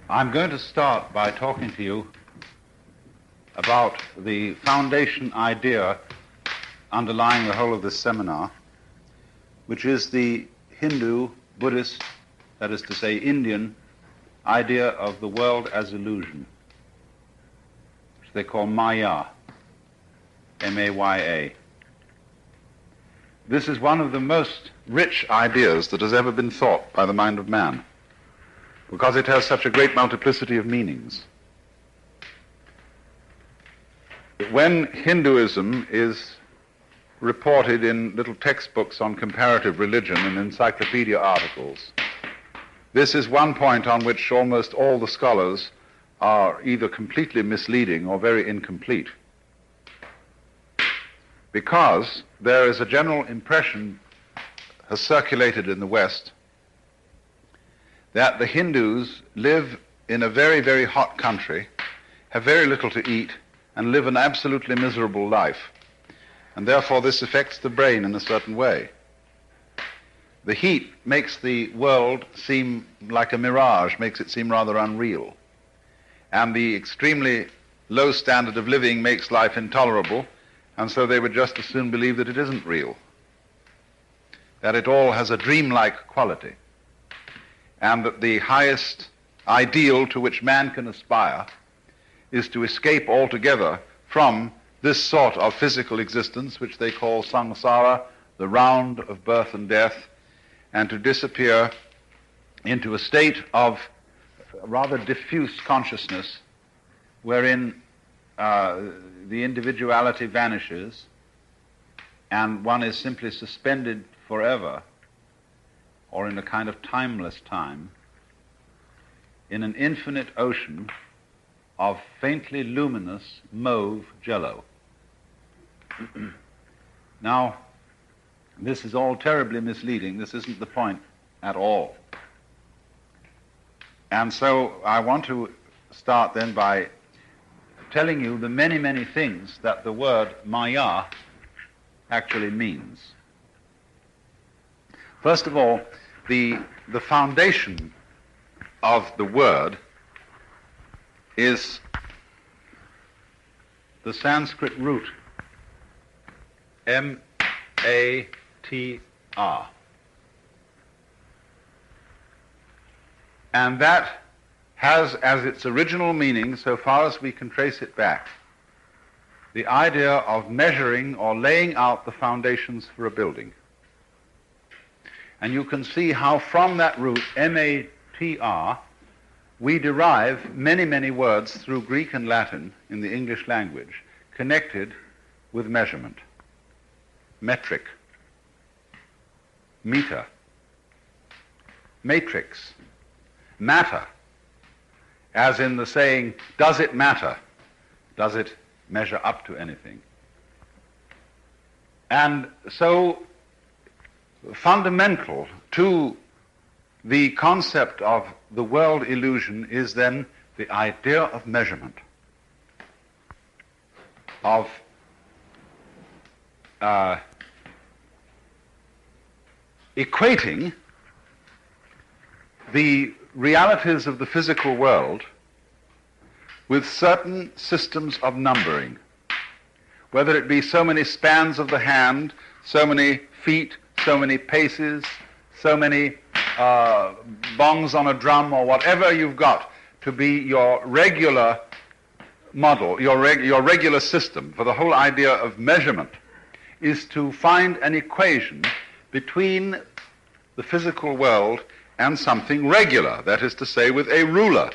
I'm going to start by talking to you about the foundation idea underlying the whole of this seminar, which is the Hindu, Buddhist, that is to say Indian, idea of the world as illusion, which they call Maya, M-A-Y-A. This is one of the most rich ideas that has ever been thought by the mind of man, because it has such a great multiplicity of meanings. When Hinduism is reported in little textbooks on comparative religion and encyclopedia articles, this is one point on which almost all the scholars are either completely misleading or very incomplete, because there is a general impression, has circulated in the West, that the Hindus live in a very, very hot country, have very little to eat, and live an absolutely miserable life. And therefore this affects the brain in a certain way. The heat makes the world seem like a mirage, makes it seem rather unreal. And the extremely low standard of living makes life intolerable, and so they would just as soon believe that it isn't real, that it all has a dreamlike quality, and that the highest ideal to which man can aspire is to escape altogether from this sort of physical existence, which they call samsara, the round of birth and death, and to disappear into a state of rather diffuse consciousness wherein the individuality vanishes and one is simply suspended forever, or in a kind of timeless time, in an infinite ocean of faintly luminous mauve jello. Now, this is all terribly misleading. This isn't the point at all. And so I want to start then by telling you the many, many things that the word Maya actually means. First of all, the foundation of the word is the Sanskrit root, M-A-T-R. And that has as its original meaning, so far as we can trace it back, the idea of measuring or laying out the foundations for a building. And you can see how from that root, M-A-T-R, we derive many, many words through Greek and Latin in the English language connected with measurement. Metric, meter, matrix, matter, as in the saying, does it matter? Does it measure up to anything? And so fundamental to the concept of the world illusion is then the idea of measurement, of equating the realities of the physical world with certain systems of numbering, whether it be so many spans of the hand, so many feet, so many paces, so many bongs on a drum, or whatever you've got to be your regular model, your regular system for the whole idea of measurement, is to find an equation between the physical world and something regular, that is to say, with a ruler.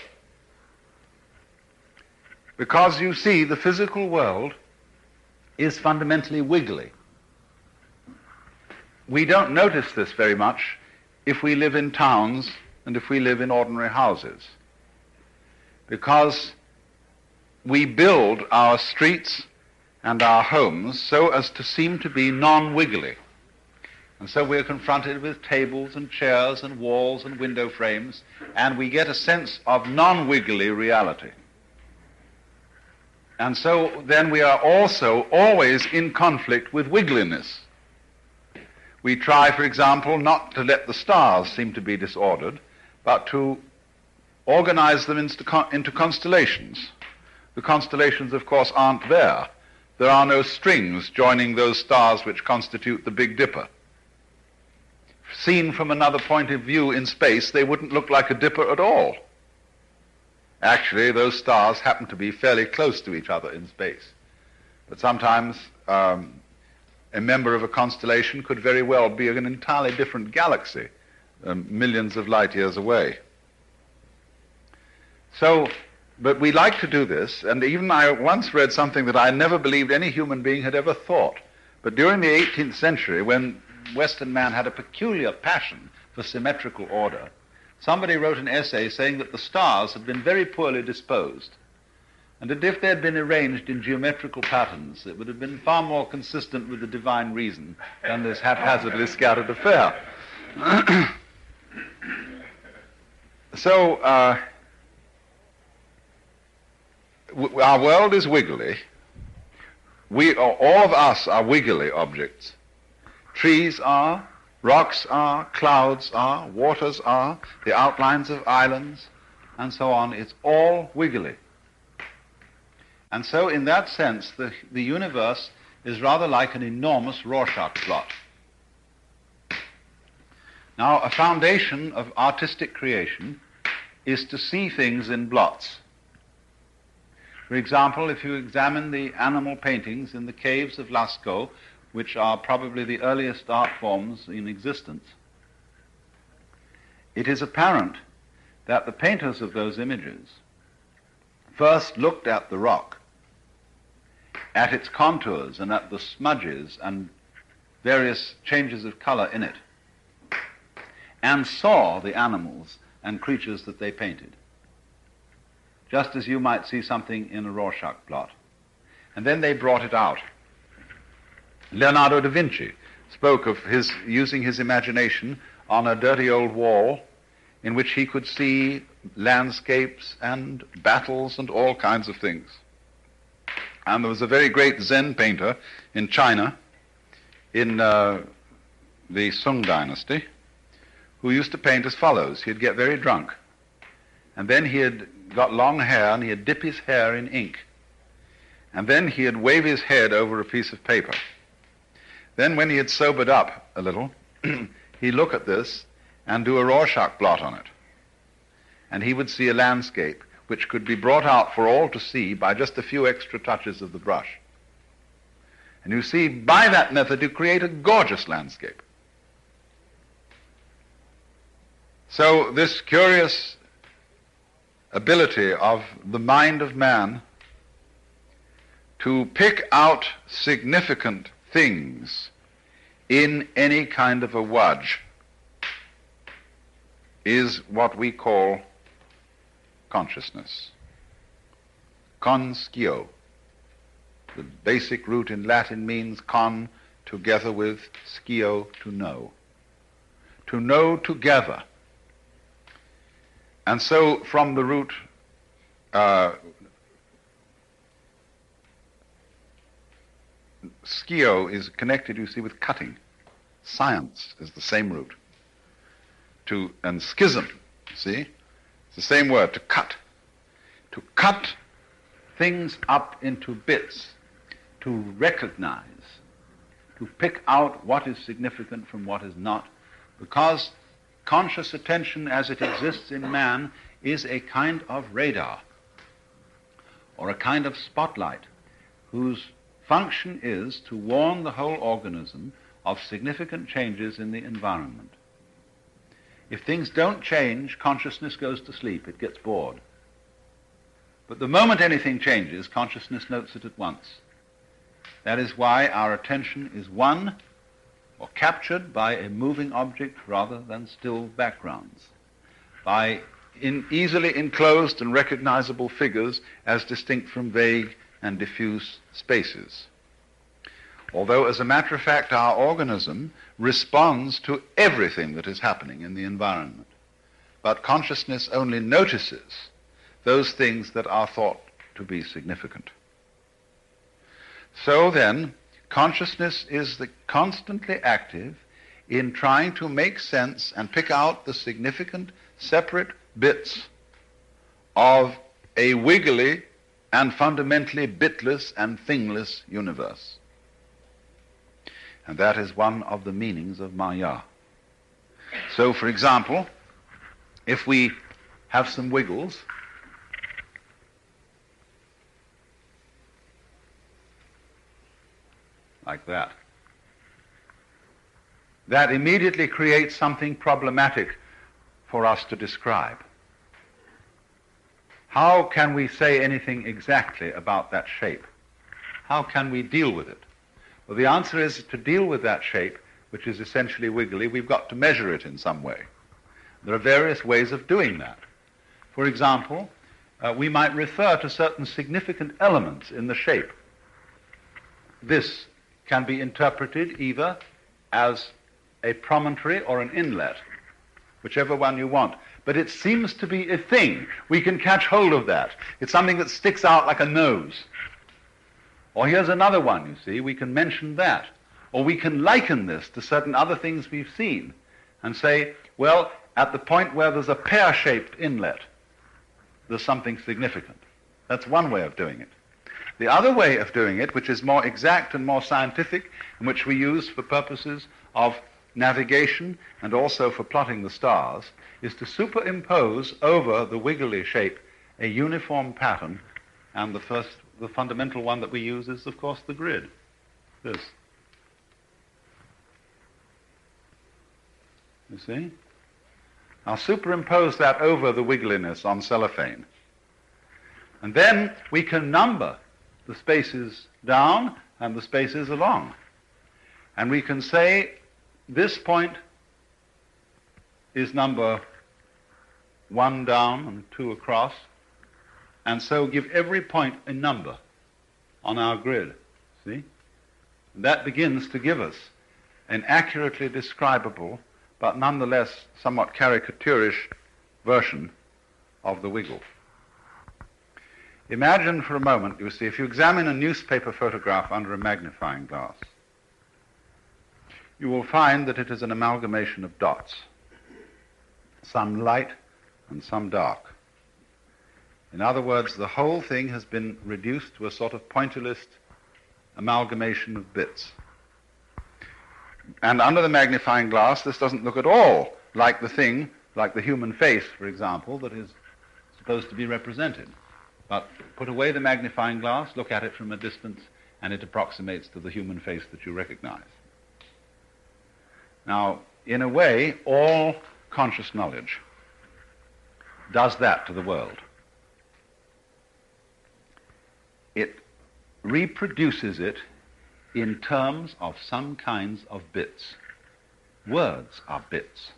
Because you see, the physical world is fundamentally wiggly. We don't notice this very much if we live in towns and if we live in ordinary houses, because we build our streets and our homes so as to seem to be non-wiggly. And so we're confronted with tables and chairs and walls and window frames, and we get a sense of non-wiggly reality. And so then we are also always in conflict with wiggliness. We try, for example, not to let the stars seem to be disordered, but to organize them into constellations. The constellations, of course, aren't there. There are no strings joining those stars which constitute the Big Dipper. Seen from another point of view in space, they wouldn't look like a dipper at all. Actually, those stars happen to be fairly close to each other in space. But sometimes a member of a constellation could very well be an entirely different galaxy, millions of light years away. So, but we like to do this, and even I once read something that I never believed any human being had ever thought. But during the 18th century, when Western man had a peculiar passion for symmetrical order, somebody wrote an essay saying that the stars had been very poorly disposed, and that if they had been arranged in geometrical patterns, it would have been far more consistent with the divine reason than this haphazardly scattered affair. So, our world is wiggly. All of us are wiggly objects. Trees are, rocks are, clouds are, waters are, the outlines of islands, and so on. It's all wiggly. And so in that sense, the universe is rather like an enormous Rorschach blot. Now, a foundation of artistic creation is to see things in blots. For example, if you examine the animal paintings in the caves of Lascaux, which are probably the earliest art forms in existence, it is apparent that the painters of those images first looked at the rock, at its contours and at the smudges and various changes of color in it, and saw the animals and creatures that they painted, just as you might see something in a Rorschach blot. And then they brought it out. Leonardo da Vinci spoke of his using his imagination on a dirty old wall in which he could see landscapes and battles and all kinds of things. And there was a very great Zen painter in China in the Sung dynasty who used to paint as follows. He'd get very drunk, and then he had got long hair, and he'd dip his hair in ink, and then he'd wave his head over a piece of paper. Then when he had sobered up a little, he'd look at this and do a Rorschach blot on it, and he would see a landscape which could be brought out for all to see by just a few extra touches of the brush. And you see, by that method you create a gorgeous landscape. So this curious ability of the mind of man to pick out significant things in any kind of a wudge is what we call consciousness. Conscio. The basic root in Latin means con, together with, scio, to know. To know together. And so from the root scio is connected, you see, with cutting. Science is the same root. And schism, see, it's the same word, to cut. To cut things up into bits, to recognize, to pick out what is significant from what is not, because conscious attention as it exists in man is a kind of radar or a kind of spotlight whose function is to warn the whole organism of significant changes in the environment. If things don't change, consciousness goes to sleep, it gets bored. But the moment anything changes, consciousness notes it at once. That is why our attention is won or captured by a moving object rather than still backgrounds, by easily enclosed and recognizable figures as distinct from vague and diffuse spaces. Although, as a matter of fact, our organism responds to everything that is happening in the environment. But consciousness only notices those things that are thought to be significant. So then, consciousness is constantly active in trying to make sense and pick out the significant separate bits of a wiggly and fundamentally bitless and thingless universe. And that is one of the meanings of Maya. So, for example, if we have some wiggles, like that, that immediately creates something problematic for us to describe. How can we say anything exactly about that shape? How can we deal with it? Well, the answer is, to deal with that shape, which is essentially wiggly, we've got to measure it in some way. There are various ways of doing that. For example, we might refer to certain significant elements in the shape. This can be interpreted either as a promontory or an inlet, whichever one you want. But it seems to be a thing. We can catch hold of that. It's something that sticks out like a nose. Or here's another one, you see. We can mention that. Or we can liken this to certain other things we've seen and say, well, at the point where there's a pear-shaped inlet, there's something significant. That's one way of doing it. The other way of doing it, which is more exact and more scientific, and which we use for purposes of navigation and also for plotting the stars, is to superimpose over the wiggly shape a uniform pattern, and the fundamental one that we use is, of course, the grid. This. You see? Now superimpose that over the wiggliness on cellophane. And then we can number the spaces down and the spaces along. And we can say this point is number 1 down and 2 across, and so give every point a number on our grid. See? And that begins to give us an accurately describable, but nonetheless somewhat caricaturish version of the wiggle. Imagine for a moment, you see, if you examine a newspaper photograph under a magnifying glass, you will find that it is an amalgamation of dots, some light and some dark. In other words, the whole thing has been reduced to a sort of pointillist amalgamation of bits. And under the magnifying glass, this doesn't look at all like the thing, like the human face, for example, that is supposed to be represented. But put away the magnifying glass, look at it from a distance, and it approximates to the human face that you recognize. Now, in a way, all conscious knowledge does that to the world. It reproduces it in terms of some kinds of bits. Words are bits.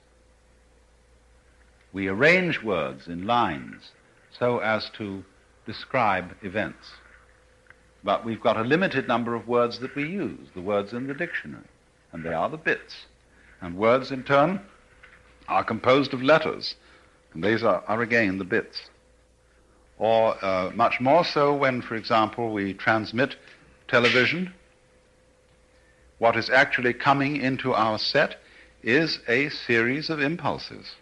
We arrange words in lines so as to describe events. But we've got a limited number of words that we use, the words in the dictionary, and they are the bits. And words, in turn, are composed of letters, and these are again the bits. Or much more so when, for example, we transmit television. What is actually coming into our set is a series of impulses,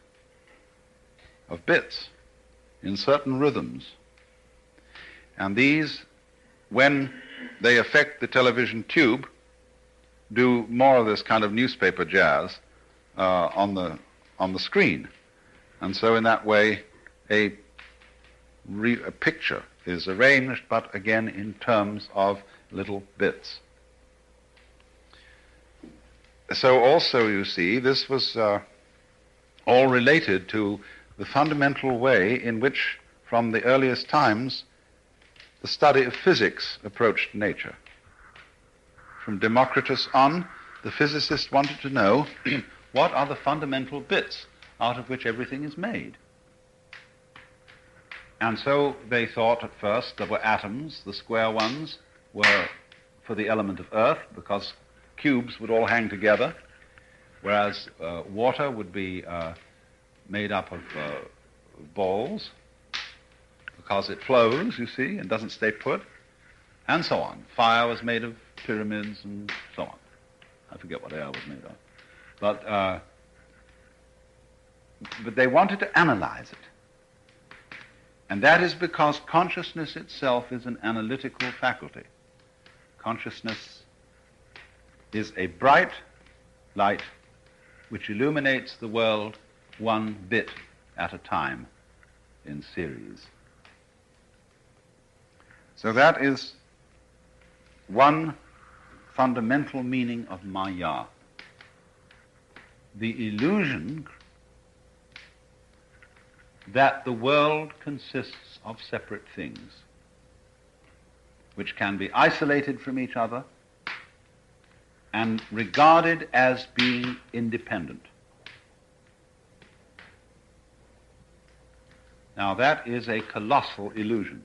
of bits, in certain rhythms. And these, when they affect the television tube, do more of this kind of newspaper jazz on the screen. And so in that way, a picture is arranged, but again in terms of little bits. So also, you see, this was all related to the fundamental way in which, from the earliest times, the study of physics approached nature. From Democritus on, the physicists wanted to know what are the fundamental bits out of which everything is made. And so they thought at first there were atoms. The square ones were for the element of earth, because cubes would all hang together, whereas water would be made up of balls, because it flows, you see, and doesn't stay put, and so on. Fire was made of pyramids and so on. I forget what air was made of. But they wanted to analyze it. And that is because consciousness itself is an analytical faculty. Consciousness is a bright light which illuminates the world one bit at a time in series. So that is one fundamental meaning of Maya. The illusion that the world consists of separate things which can be isolated from each other and regarded as being independent. Now that is a colossal illusion.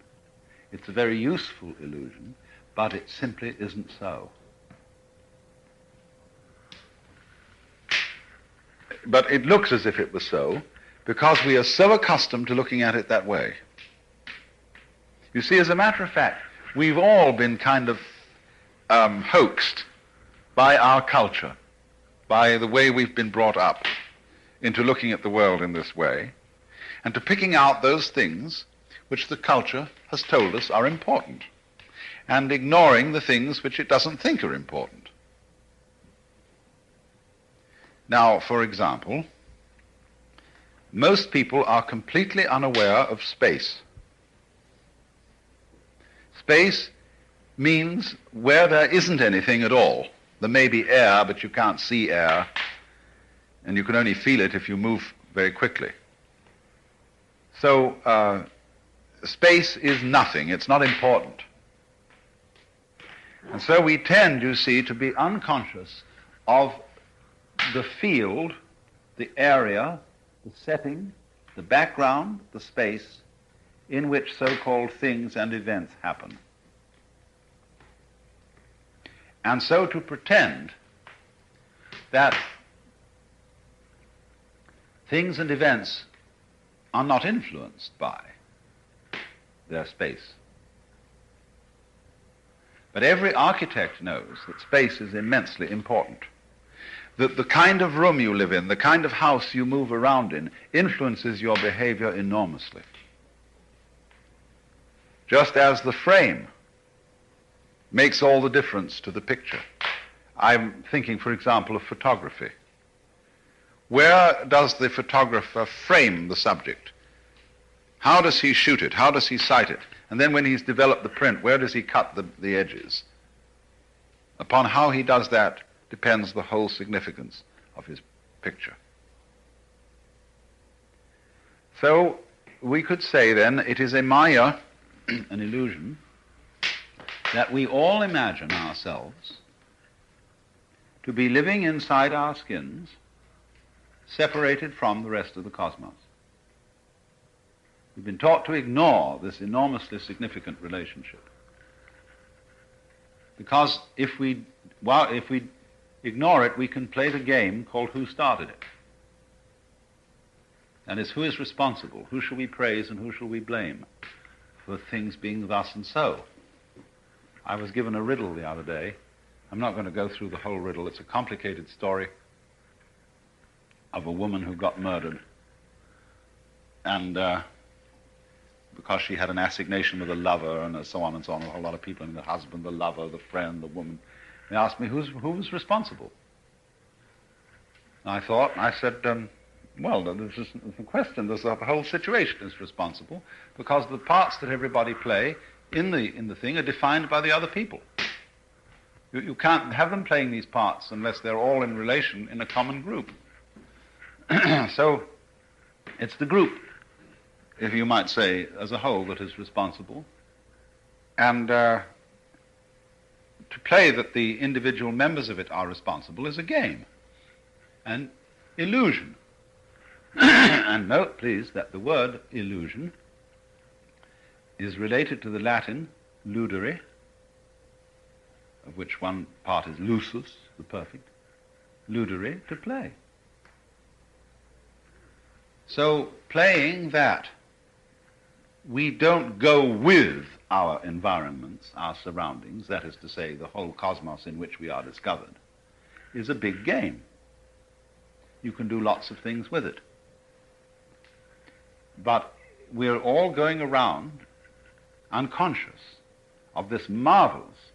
It's a very useful illusion, but it simply isn't so. But it looks as if it was so, because we are so accustomed to looking at it that way. You see, as a matter of fact, we've all been kind of hoaxed by our culture, by the way we've been brought up, into looking at the world in this way, and to picking out those things which the culture has told us are important, and ignoring the things which it doesn't think are important. Now, for example, most people are completely unaware of space. Space means where there isn't anything at all. There may be air, but you can't see air, and you can only feel it if you move very quickly. So space is nothing. It's not important. And so we tend, you see, to be unconscious of the field, the area, the setting, the background, the space in which so-called things and events happen. And so to pretend that things and events are not influenced by their space. But every architect knows that space is immensely important. That the kind of room you live in, the kind of house you move around in, influences your behavior enormously. Just as the frame makes all the difference to the picture. I'm thinking, for example, of photography. Where does the photographer frame the subject? How does he shoot it? How does he sight it? And then when he's developed the print, where does he cut the edges? Upon how he does that depends the whole significance of his picture. So we could say then it is a maya, an illusion, that we all imagine ourselves to be living inside our skins, separated from the rest of the cosmos. We've been taught to ignore this enormously significant relationship. Because if we ignore it, we can play the game called Who Started It? That is, who is responsible? Who shall we praise and who shall we blame for things being thus and so? I was given a riddle the other day. I'm not going to go through the whole riddle. It's a complicated story of a woman who got murdered. And because she had an assignation with a lover and so on, a whole lot of people, and the husband, the lover, the friend, the woman. They asked me who was responsible. And I said, well, this is the question. The whole situation is responsible because the parts that everybody play in the thing are defined by the other people. You can't have them playing these parts unless they're all in relation in a common group. So it's the group, if you might say, as a whole that is responsible. And to play that the individual members of it are responsible is a game, an illusion. And note, please, that the word illusion is related to the Latin ludere, of which one part is lusus, the perfect, ludere, to play. So playing that we don't go with our environments, our surroundings, that is to say, the whole cosmos in which we are discovered, is a big game. You can do lots of things with it. But we're all going around unconscious of this marvelous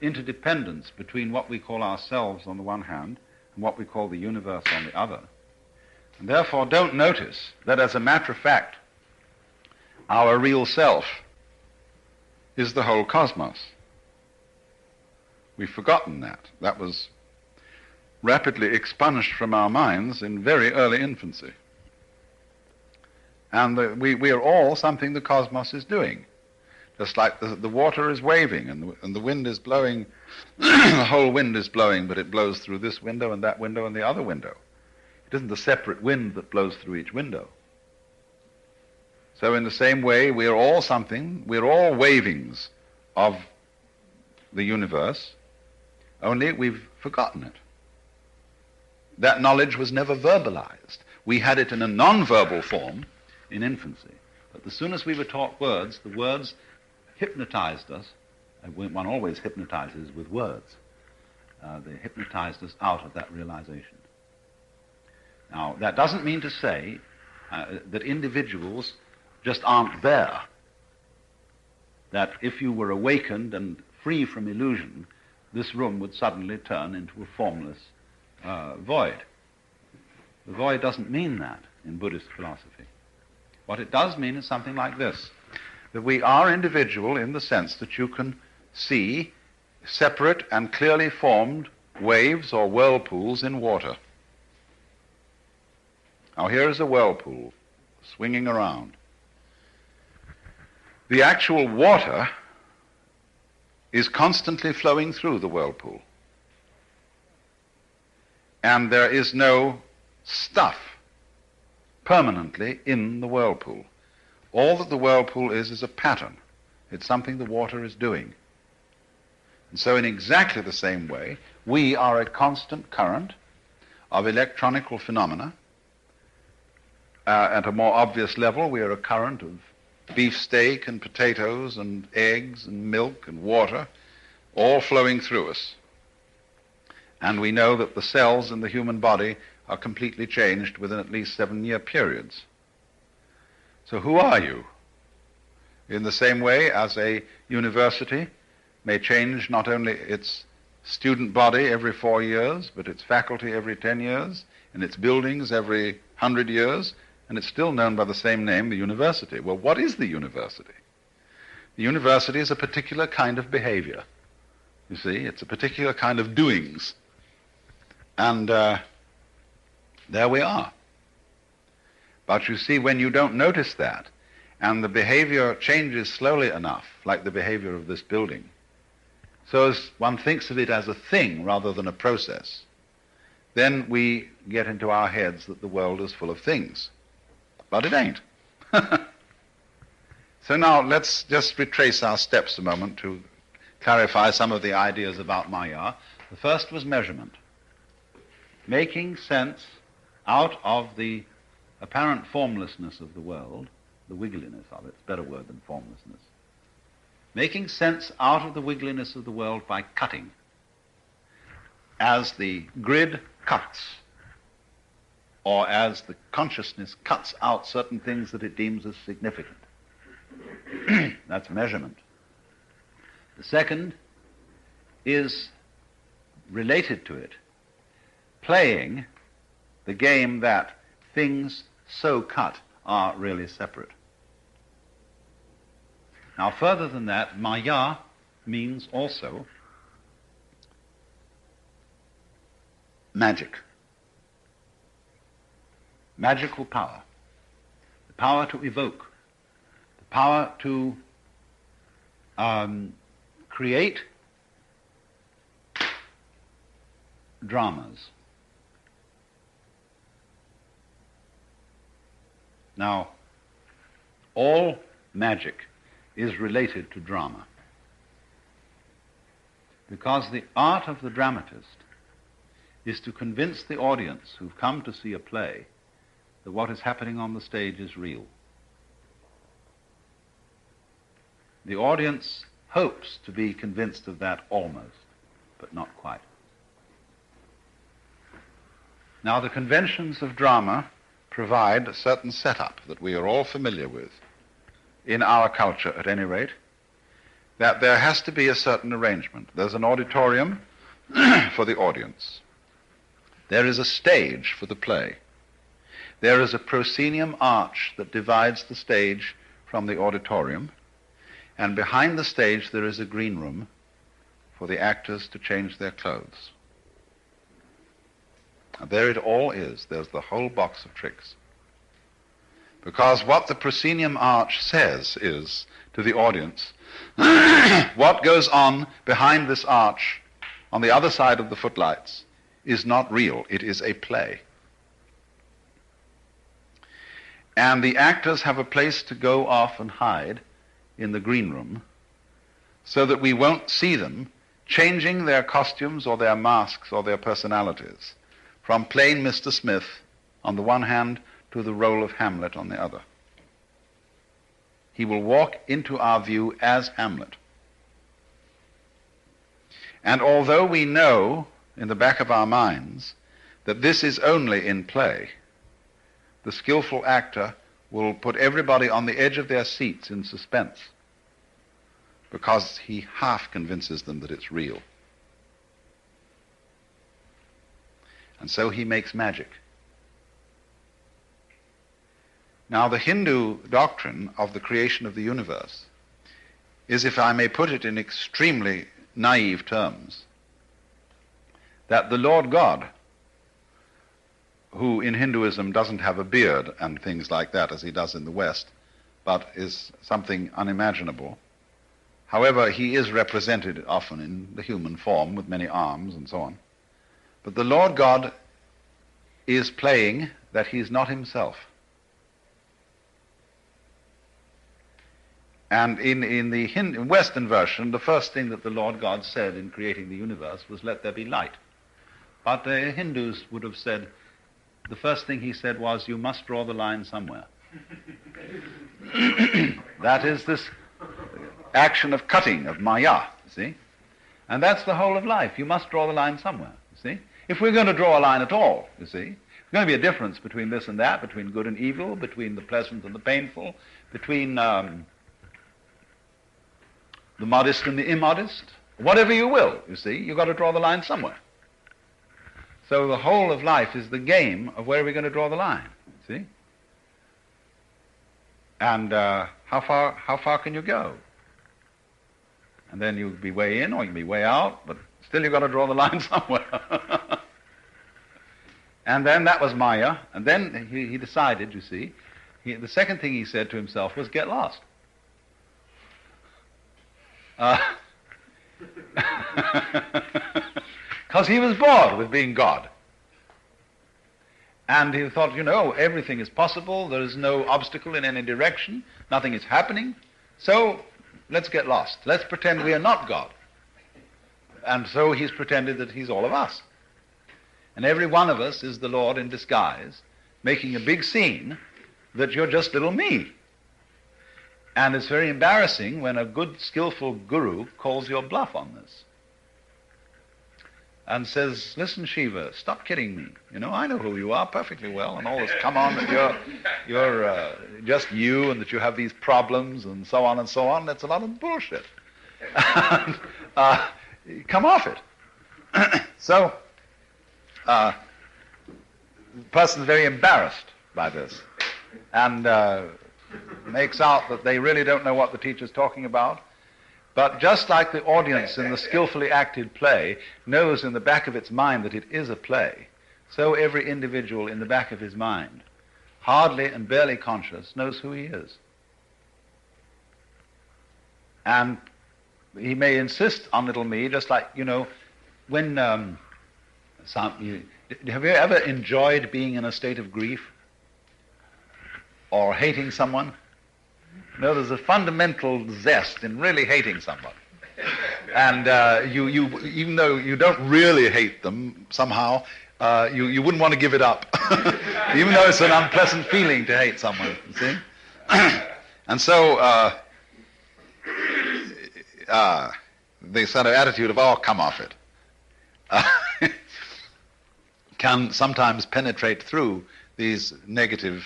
interdependence between what we call ourselves on the one hand and what we call the universe on the other. And therefore don't notice that, as a matter of fact, our real self is the whole cosmos. We've forgotten that. That was rapidly expunged from our minds in very early infancy. And we are all something the cosmos is doing. Just like the water is waving and the wind is blowing, the whole wind is blowing, but it blows through this window and that window and the other window. It isn't the separate wind that blows through each window. So in the same way, we are all something, we're all wavings of the universe, only we've forgotten it. That knowledge was never verbalized. We had it in a non-verbal form in infancy. But as soon as we were taught words, the words hypnotized us. One always hypnotizes with words. They hypnotized us out of that realization. Now, that doesn't mean to say that individuals just aren't there. That if you were awakened and free from illusion, this room would suddenly turn into a formless void. The void doesn't mean that in Buddhist philosophy. What it does mean is something like this, that we are individual in the sense that you can see separate and clearly formed waves or whirlpools in water. Now here is a whirlpool swinging around. The actual water is constantly flowing through the whirlpool. And there is no stuff permanently in the whirlpool. All that the whirlpool is a pattern. It's something the water is doing. And so in exactly the same way, we are a constant current of electronical phenomena. At a more obvious level, we are a current of beefsteak and potatoes and eggs and milk and water, all flowing through us. And we know that the cells in the human body are completely changed within at least 7-year periods. So who are you? In the same way as a university may change not only its student body every 4 years, but its faculty every 10 years, and its buildings every 100 years, and it's still known by the same name, the university. Well, what is the university? The university is a particular kind of behavior. You see, it's a particular kind of doings. And there we are. But you see, when you don't notice that, and the behavior changes slowly enough, like the behavior of this building, so as one thinks of it as a thing rather than a process, then we get into our heads that the world is full of things. But it ain't. So now let's just retrace our steps a moment to clarify some of the ideas about Maya. The first was measurement. Making sense out of the apparent formlessness of the world, the wiggliness of it, it's a better word than formlessness. Making sense out of the wiggliness of the world by cutting. As the grid cuts, or as the consciousness cuts out certain things that it deems as significant. That's measurement. The second is related to it, playing the game that things so cut are really separate. Now, further than that, Maya means also magic. Magical power. The power to evoke. The power to create dramas. Now, all magic is related to drama, because the art of the dramatist is to convince the audience who've come to see a play that what is happening on the stage is real. The audience hopes to be convinced of that almost, but not quite. Now, the conventions of drama provide a certain setup that we are all familiar with, in our culture at any rate, that there has to be a certain arrangement. There's an auditorium for the audience. There is a stage for the play. There is a proscenium arch that divides the stage from the auditorium, and behind the stage there is a green room for the actors to change their clothes. And there it all is. There's the whole box of tricks. Because what the proscenium arch says is, to the audience, what goes on behind this arch on the other side of the footlights is not real. It is a play. And the actors have a place to go off and hide in the green room so that we won't see them changing their costumes or their masks or their personalities from plain Mr. Smith on the one hand to the role of Hamlet on the other. He will walk into our view as Hamlet. And although we know in the back of our minds that this is only in play, the skillful actor will put everybody on the edge of their seats in suspense because he half convinces them that it's real. And so he makes magic. Now, the Hindu doctrine of the creation of the universe is, if I may put it in extremely naive terms, that the Lord God, who in Hinduism doesn't have a beard and things like that as he does in the West, but is something unimaginable, however, he is represented often in the human form with many arms and so on. But the Lord God is playing that he's not himself. And in the Western version, the first thing that the Lord God said in creating the universe was, "Let there be light." But the Hindus would have said, the first thing he said was, "You must draw the line somewhere." That is this action of cutting, of maya, you see? And that's the whole of life. You must draw the line somewhere, you see? If we're going to draw a line at all, you see, there's going to be a difference between this and that, between good and evil, between the pleasant and the painful, between the modest and the immodest, whatever you will, you see, you've got to draw the line somewhere. So the whole of life is the game of where are we going to draw the line, see? And how far can you go? And then you'll be way in or you can be way out, but still you've got to draw the line somewhere. And then that was Maya, and then he decided, you see, the second thing he said to himself was, get lost. Because he was bored with being God. And he thought, everything is possible, there is no obstacle in any direction, nothing is happening, so let's get lost. Let's pretend we are not God. And so he's pretended that he's all of us. And every one of us is the Lord in disguise, making a big scene that you're just little me. And it's very embarrassing when a good, skillful guru calls your bluff on this and says, listen, Shiva, stop kidding me. I know who you are perfectly well, and all this, come on, that you're just you, and that you have these problems, and so on and so on. That's a lot of bullshit. Come off it. So, the person's very embarrassed by this, and makes out that they really don't know what the teacher's talking about. But just like the audience in the skillfully acted play knows in the back of its mind that it is a play, so every individual in the back of his mind, hardly and barely conscious, knows who he is. And he may insist on little me, just like, when have you ever enjoyed being in a state of grief or hating someone? There's a fundamental zest in really hating somebody. And you even though you don't really hate them, somehow, you wouldn't want to give it up. Even though it's an unpleasant feeling to hate someone, you see? And so the sort of attitude of, oh, come off it, can sometimes penetrate through these negative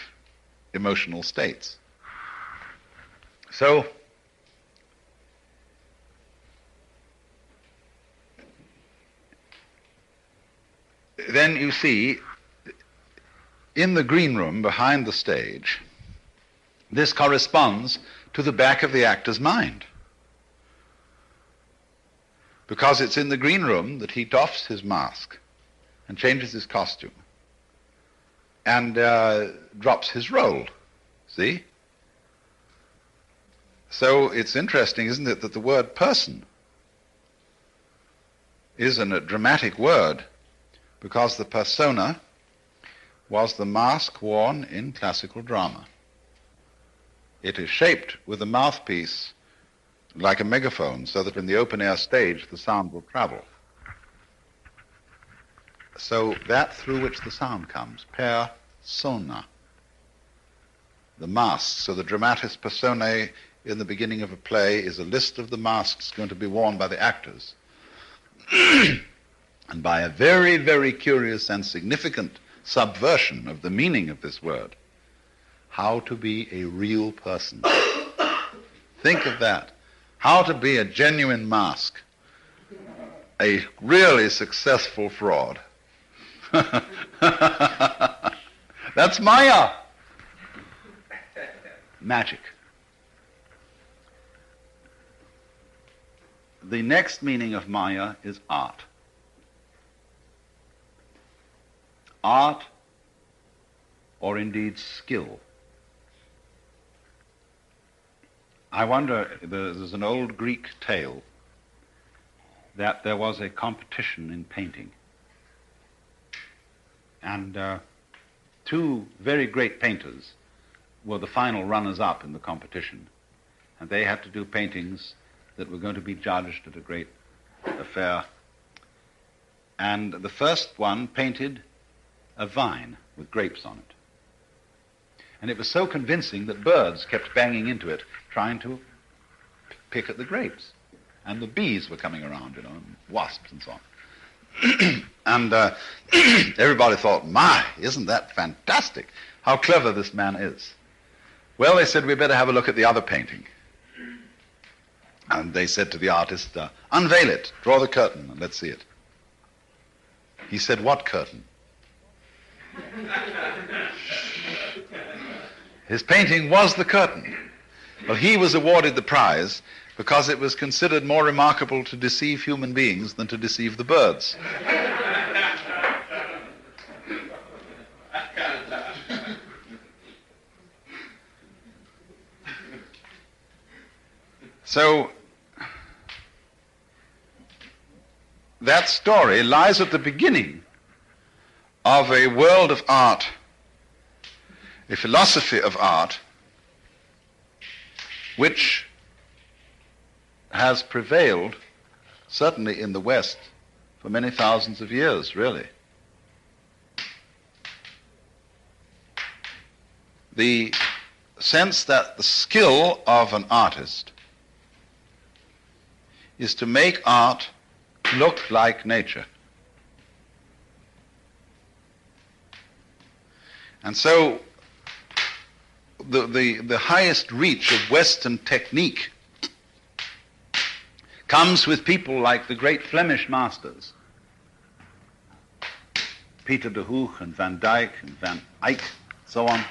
emotional states. So, then you see, in the green room behind the stage, this corresponds to the back of the actor's mind. Because it's in the green room that he doffs his mask and changes his costume and drops his role. See? So it's interesting, isn't it, that the word person is a dramatic word, because the persona was the mask worn in classical drama. It is shaped with a mouthpiece like a megaphone, so that in the open-air stage the sound will travel. So that through which the sound comes, persona, the masks. So the dramatis personae in the beginning of a play is a list of the masks going to be worn by the actors. And by a very, very curious and significant subversion of the meaning of this word, how to be a real person. Think of that. How to be a genuine mask, a really successful fraud. That's Maya. Magic. The next meaning of Maya is art. Art, or indeed skill. I wonder, there's an old Greek tale that there was a competition in painting. And two very great painters were the final runners-up in the competition. And they had to do paintings that were going to be judged at a great affair. And the first one painted a vine with grapes on it. And it was so convincing that birds kept banging into it, trying to pick at the grapes. And the bees were coming around, and wasps and so on. And everybody thought, my, isn't that fantastic? How clever this man is. Well, they said, we better have a look at the other painting. And they said to the artist, unveil it, draw the curtain, and let's see it. He said, what curtain? His painting was the curtain. Well, he was awarded the prize because it was considered more remarkable to deceive human beings than to deceive the birds. So, that story lies at the beginning of a world of art, a philosophy of art, which has prevailed, certainly in the West, for many thousands of years, really. The sense that the skill of an artist is to make art look like nature. And so the highest reach of Western technique comes with people like the great Flemish masters, Peter de Hooch and Van Dyck and Van Eyck, so on,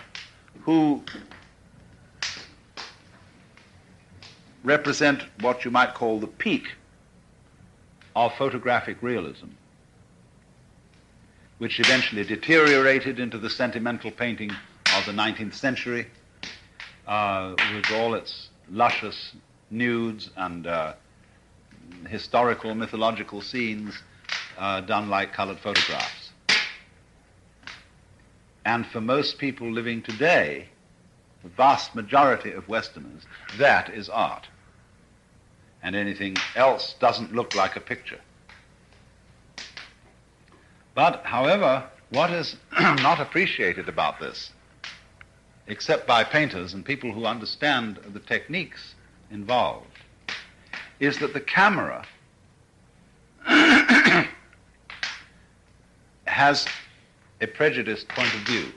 who represent what you might call the peak of photographic realism, which eventually deteriorated into the sentimental painting of the 19th century, with all its luscious nudes and historical, mythological scenes done like colored photographs. And for most people living today, the vast majority of Westerners, that is art. And anything else doesn't look like a picture. But, however, what is not appreciated about this, except by painters and people who understand the techniques involved, is that the camera has a prejudiced point of view.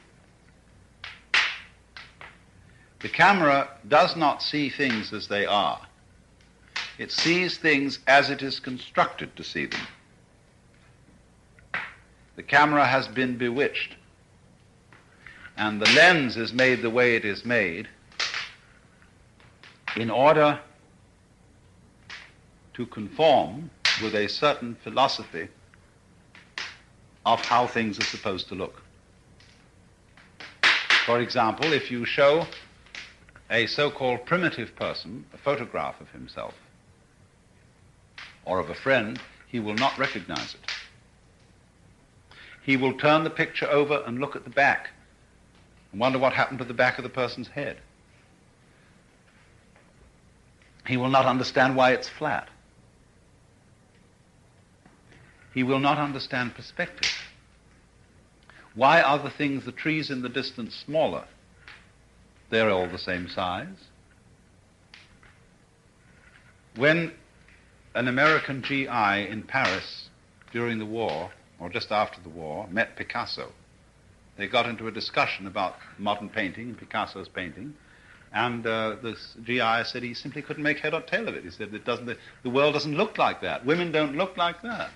The camera does not see things as they are. It sees things as it is constructed to see them. The camera has been bewitched, and the lens is made the way it is made in order to conform with a certain philosophy of how things are supposed to look. For example, if you show a so-called primitive person a photograph of himself or of a friend, he will not recognize it. He will turn the picture over and look at the back and wonder what happened to the back of the person's head. He will not understand why it's flat. He will not understand perspective. Why are the trees in the distance smaller? They're all the same size. When an American GI in Paris during the war, or just after the war, met Picasso, they got into a discussion about modern painting and Picasso's painting, and this GI said he simply couldn't make head or tail of it. He said, the world doesn't look like that. Women don't look like that.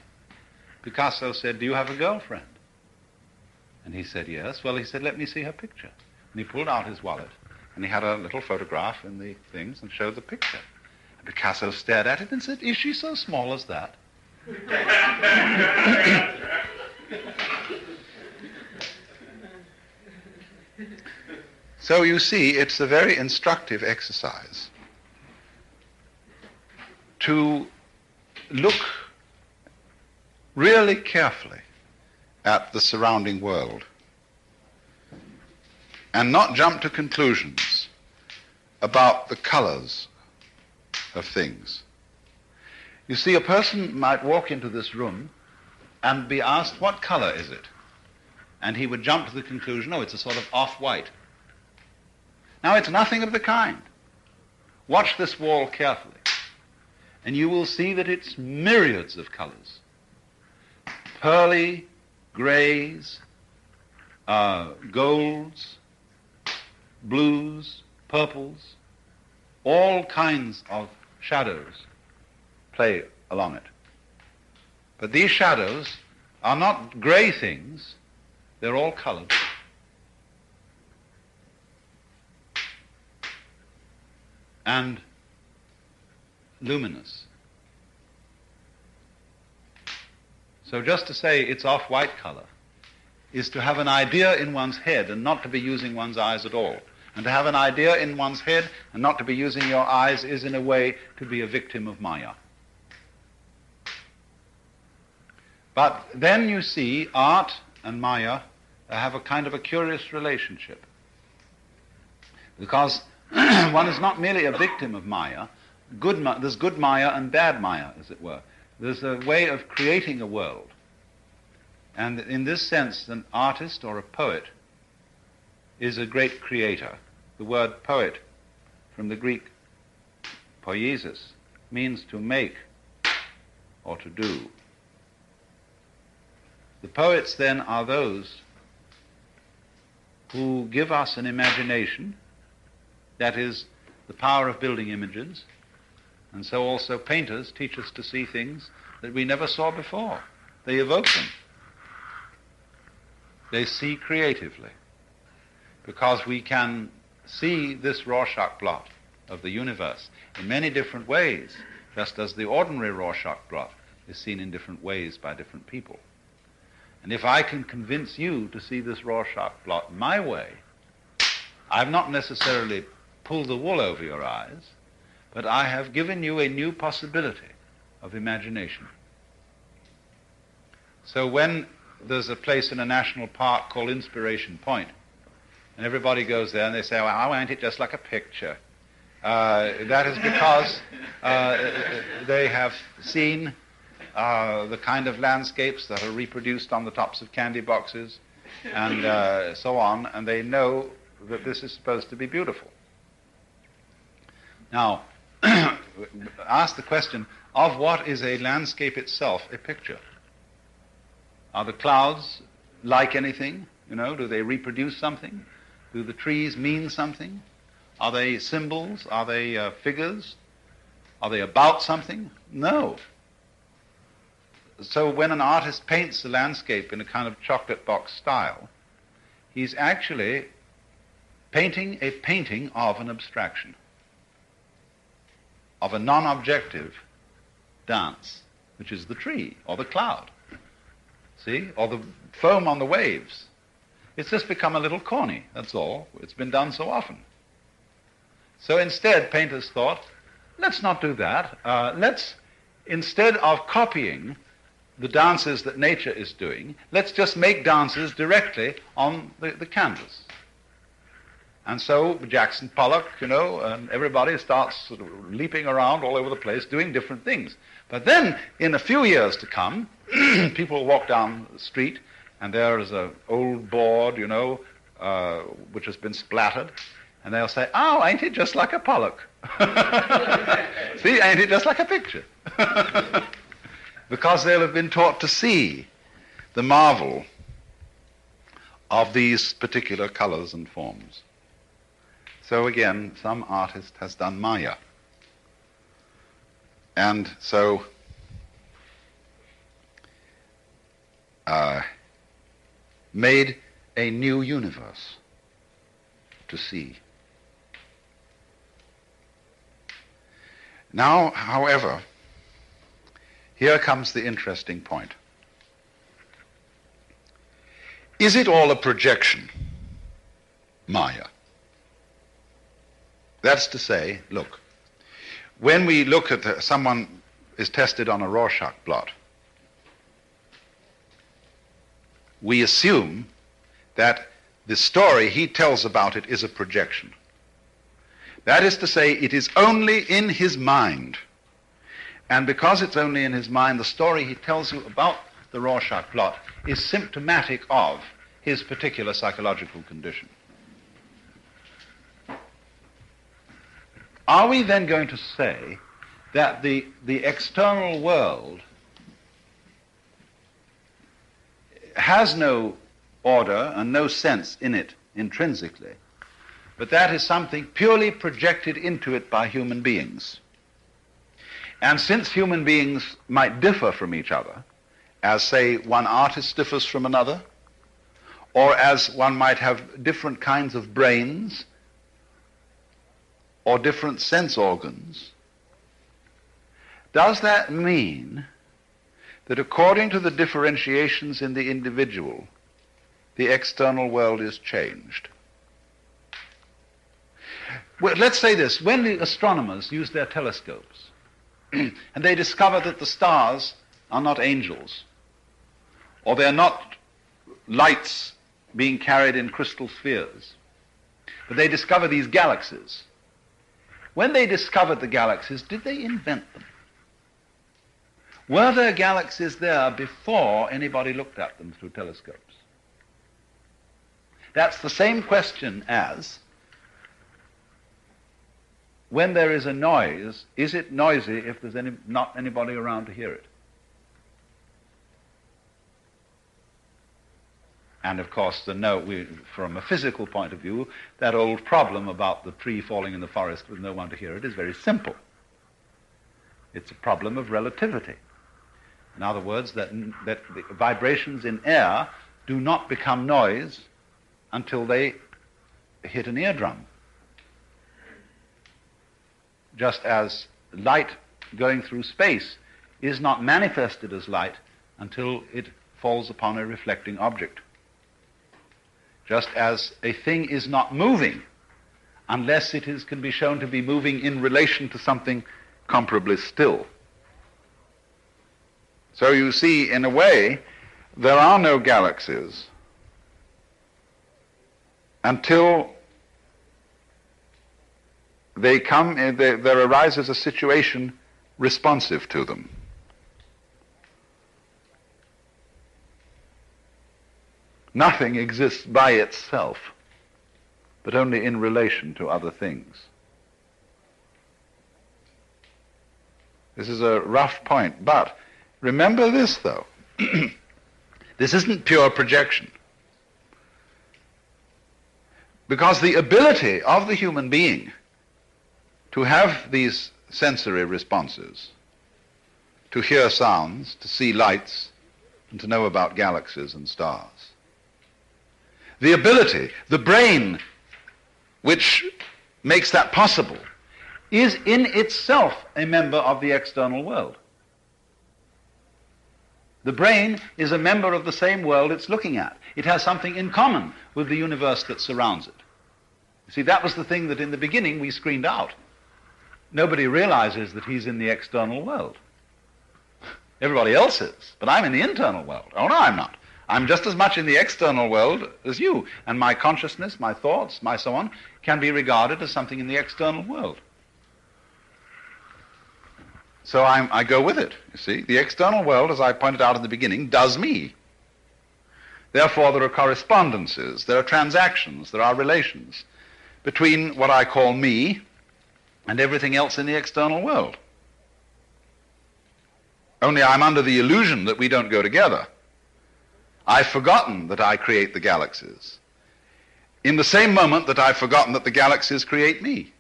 Picasso said, do you have a girlfriend? And he said, yes. Well, he said, let me see her picture. And he pulled out his wallet, and he had a little photograph in the things and showed the picture. And Picasso stared at it and said, is she so small as that? So you see, it's a very instructive exercise to look really carefully at the surrounding world and not jump to conclusions about the colors of things. You see, a person might walk into this room and be asked, what color is it? And he would jump to the conclusion, oh, it's a sort of off-white. Now, it's nothing of the kind. Watch this wall carefully, and you will see that it's myriads of colors. Pearly, grays, golds, blues, purples, all kinds of shadows play along it. But these shadows are not gray things, they're all colored. And luminous. So just to say it's off-white color is to have an idea in one's head and not to be using one's eyes at all. And to have an idea in one's head and not to be using your eyes is in a way to be a victim of Maya. But then you see art and Maya have a kind of a curious relationship. Because one is not merely a victim of Maya. There's good Maya and bad Maya, as it were. There's a way of creating a world. And in this sense, an artist or a poet is a great creator. The word poet, from the Greek poiesis, means to make or to do. The poets, then, are those who give us an imagination, that is, the power of building images, and so also painters teach us to see things that we never saw before. They evoke them. They see creatively, because we can see this Rorschach blot of the universe in many different ways, just as the ordinary Rorschach blot is seen in different ways by different people. And if I can convince you to see this Rorschach blot my way, I've not necessarily pulled the wool over your eyes, but I have given you a new possibility of imagination. So when there's a place in a national park called Inspiration Point, and everybody goes there and they say, well, I want it just like a picture. That is because they have seen the kind of landscapes that are reproduced on the tops of candy boxes and so on, and they know that this is supposed to be beautiful. Now, ask the question, of what is a landscape itself a picture? Are the clouds like anything? You know, do they reproduce something? Do the trees mean something? Are they symbols? Are they figures? Are they about something? No. So when an artist paints the landscape in a kind of chocolate box style, he's actually painting a painting of an abstraction, of a non-objective dance, which is the tree or the cloud, see, or the foam on the waves. It's just become a little corny, that's all. It's been done so often. So instead, painters thought, let's not do that. Let's, instead of copying the dances that nature is doing, let's just make dances directly on the canvas. And so Jackson Pollock, and everybody starts sort of leaping around all over the place doing different things. But then, in a few years to come, people walk down the street and there is an old board, which has been splattered, and they'll say, oh, ain't it just like a Pollock? See, ain't it just like a picture? Because they'll have been taught to see the marvel of these particular colors and forms. So again, some artist has done Maya. And so made a new universe to see. Now, however, here comes the interesting point. Is it all a projection, Maya? That's to say, look, when we look at someone is tested on a Rorschach blot, we assume that the story he tells about it is a projection. That is to say, it is only in his mind. And because it's only in his mind, the story he tells you about the Rorschach blot is symptomatic of his particular psychological condition. Are we then going to say that the external world has no order and no sense in it intrinsically, but that is something purely projected into it by human beings? And since human beings might differ from each other, as, say, one artist differs from another, or as one might have different kinds of brains or different sense organs, does that mean that according to the differentiations in the individual, the external world is changed? Well, let's say this. When the astronomers use their telescopes and they discover that the stars are not angels, or they're not lights being carried in crystal spheres, but they discover these galaxies. When they discovered the galaxies, did they invent them? Were there galaxies there before anybody looked at them through telescopes? That's the same question as, when there is a noise, is it noisy if there's not anybody around to hear it? And of course, from a physical point of view, that old problem about the tree falling in the forest with no one to hear it is very simple. It's a problem of relativity. In other words, that the vibrations in air do not become noise until they hit an eardrum. Just as light going through space is not manifested as light until it falls upon a reflecting object. Just as a thing is not moving unless it can be shown to be moving in relation to something comparably still. So you see, in a way, there are no galaxies until there arises a situation responsive to them. Nothing exists by itself, but only in relation to other things. This is a rough point, but remember this, though. This isn't pure projection. Because the ability of the human being to have these sensory responses, to hear sounds, to see lights, and to know about galaxies and stars, the ability, the brain which makes that possible, is in itself a member of the external world. The brain is a member of the same world it's looking at. It has something in common with the universe that surrounds it. You see, that was the thing that in the beginning we screened out. Nobody realizes that he's in the external world. Everybody else is, but I'm in the internal world. Oh, no, I'm not. I'm just as much in the external world as you, and my consciousness, my thoughts, my so on, can be regarded as something in the external world. So I go with it, you see. The external world, as I pointed out in the beginning, does me. Therefore, there are correspondences, there are transactions, there are relations between what I call me and everything else in the external world. Only I'm under the illusion that we don't go together. I've forgotten that I create the galaxies in the same moment that I've forgotten that the galaxies create me.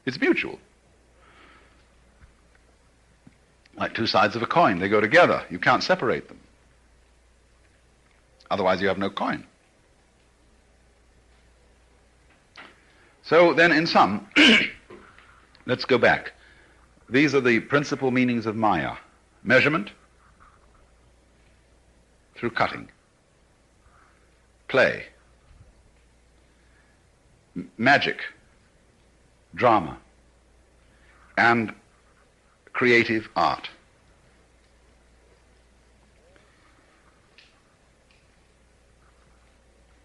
It's mutual. Like two sides of a coin, they go together. You can't separate them. Otherwise you have no coin. So then in sum, let's go back. These are the principal meanings of Maya. Measurement through cutting. Play. Magic. Drama. And creative art.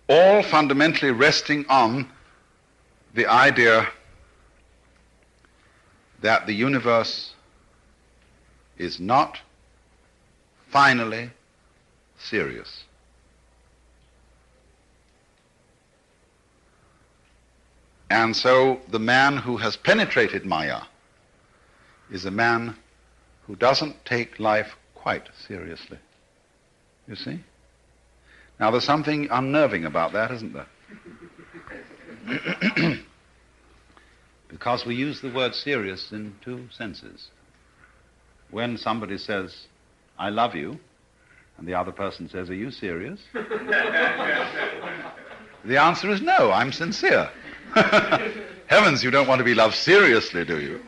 All fundamentally resting on the idea that the universe is not finally serious. And so the man who has penetrated Maya is a man who doesn't take life quite seriously. You see? Now there's something unnerving about that, isn't there? Because we use the word serious in two senses. When somebody says, I love you, and the other person says, are you serious? The answer is no, I'm sincere. Heavens, you don't want to be loved seriously, do you?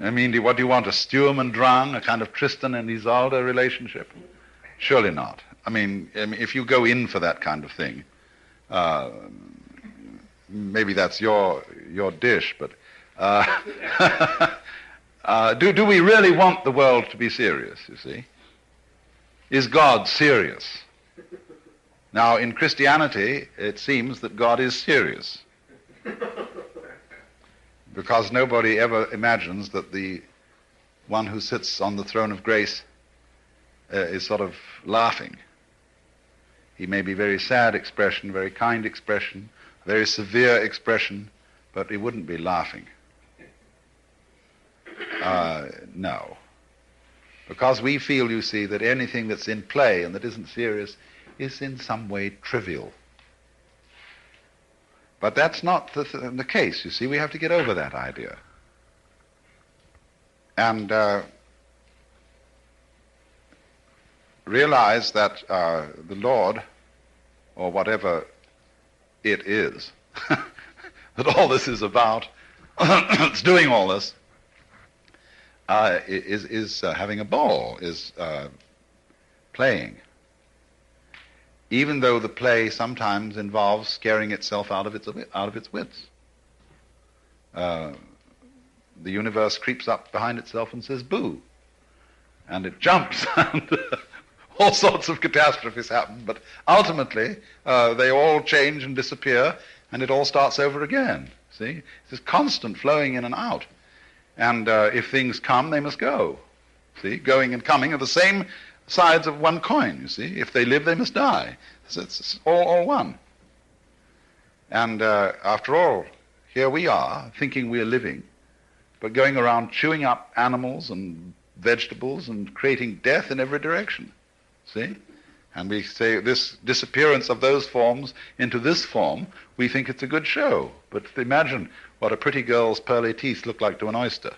I mean, what do you want, a Sturm und Drang, a kind of Tristan and Isolde relationship? Surely not. I mean, if you go in for that kind of thing, maybe that's your dish, but do we really want the world to be serious, you see? Is God serious? Now, in Christianity, it seems that God is serious. Because nobody ever imagines that the one who sits on the throne of grace is sort of laughing. He may be very sad expression, very kind expression, very severe expression, but he wouldn't be laughing. No. Because we feel, you see, that anything that's in play and that isn't serious is in some way trivial. But that's not the case, you see. We have to get over that idea. And realize that the Lord, or whatever it is, that all this is about, it's doing all this, is having a ball, is playing. Even though the play sometimes involves scaring itself out of its wits. The universe creeps up behind itself and says, boo. And it jumps, and all sorts of catastrophes happen. But ultimately, they all change and disappear, and it all starts over again. See? It's this constant flowing in and out. And if things come, they must go. See? Going and coming are the same sides of one coin, you see. If they live, they must die. So it's all one. And after all, here we are, thinking we're living, but going around chewing up animals and vegetables and creating death in every direction. See? and we say this disappearance of those forms into this form, we think it's a good show. But imagine what a pretty girl's pearly teeth look like to an oyster.